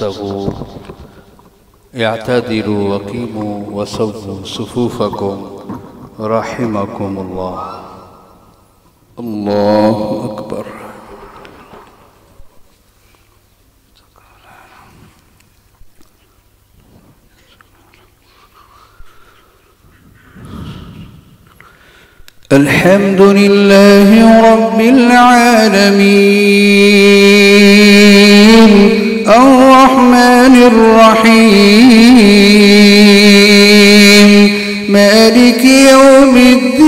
واستووا اعتدلوا وقيموا وسووا صفوفكم رحمكم الله. الله أكبر. الحمد لله رب العالمين الرحمن الرحيم مالك يوم الدين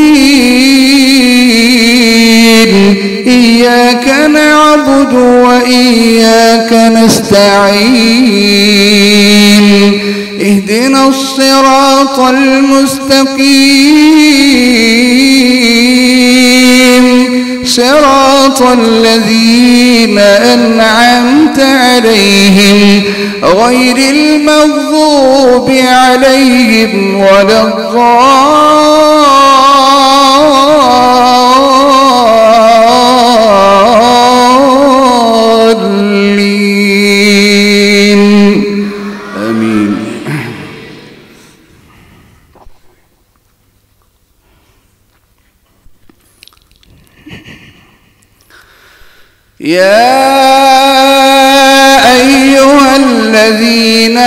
إياك نعبد وإياك نستعين اهدنا الصراط المستقيم صراط الذين أنعمت عليهم غير المغضوب عليهم ولا الضالين. آمين. يا أيها الذين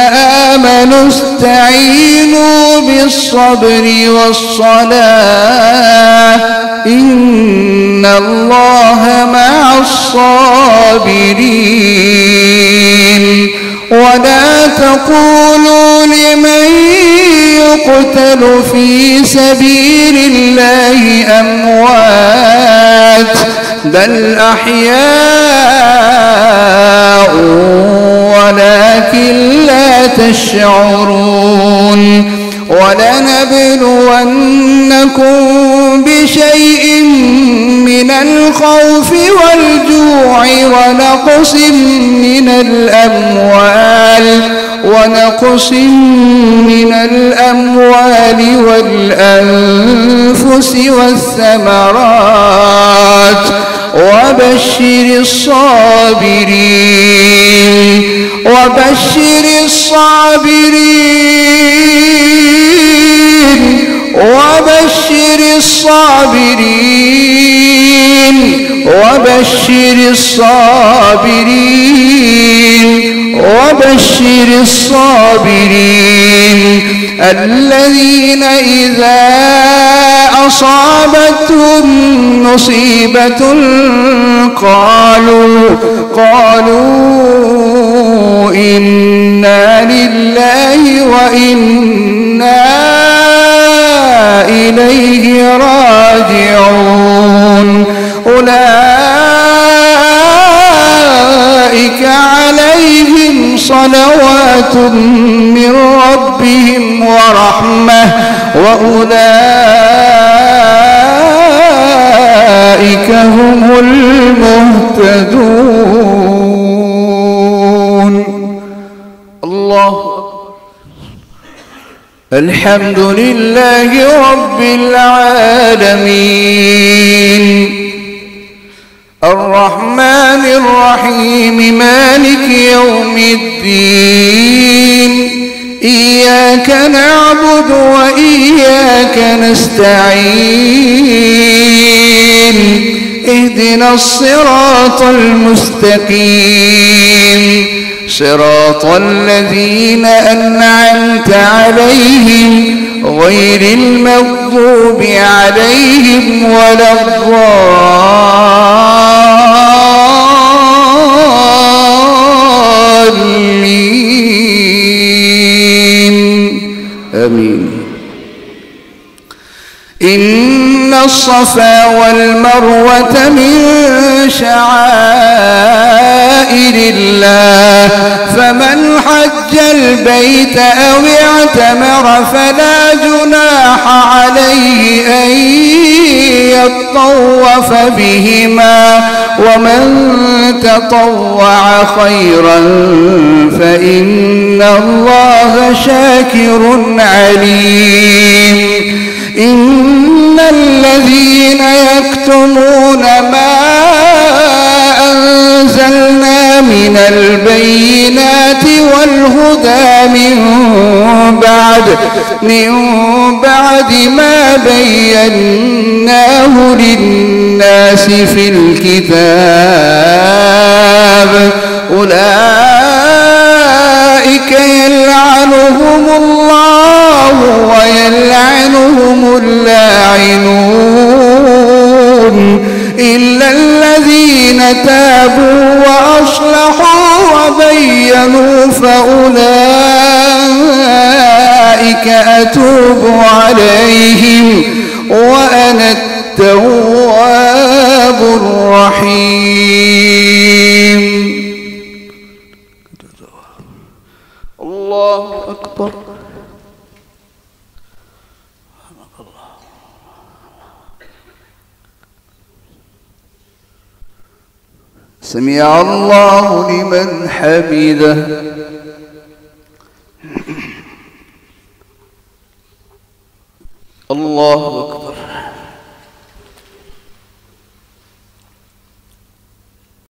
آمنوا استعينوا بالصبر والصلاة إن الله مع الصابرين. ولا تقولوا لمن يقتل في سبيل الله أموات بل أحياء ولكن لا تشعرون. ولنبلونكم بشيء من الخوف والجوع ونقص من الأموال والأنفس والثمرات وبشر الصابرين الذين إذا أصابتهم مصيبة قالوا إنا لله وإنا إليه راجعون. أولئك عليهم صلوات من ربهم ورحمة وأولئك هم المهتدون. الله. الحمد لله رب العالمين الرحمن الرحيم مالك يوم الدين إياك نعبد وإياك نستعين اهدنا الصراط المستقيم صراط الذين أنعمت عليهم غير المغضوب عليهم ولا الضالين. آمين. إن الصفا والمروة من شعائر الله فمن حج البيت أو اعتمر فلا جناح عليه أن يطوف بهما ومن تطوع خيرا فإن الله شاكر عليم. إن الذين يكتمون ما أنزلنا من البينات والهدى من بعد ما بيناه للناس في الكتاب أولئك يلعنهم الله ويلعنهم اللاعنون إلا الذين تابوا وأصلحوا وبينوا فأولئك أتوب عليهم وأنا التواب الرحيم. الله أكبر. سمع الله لمن حمده. الله أكبر.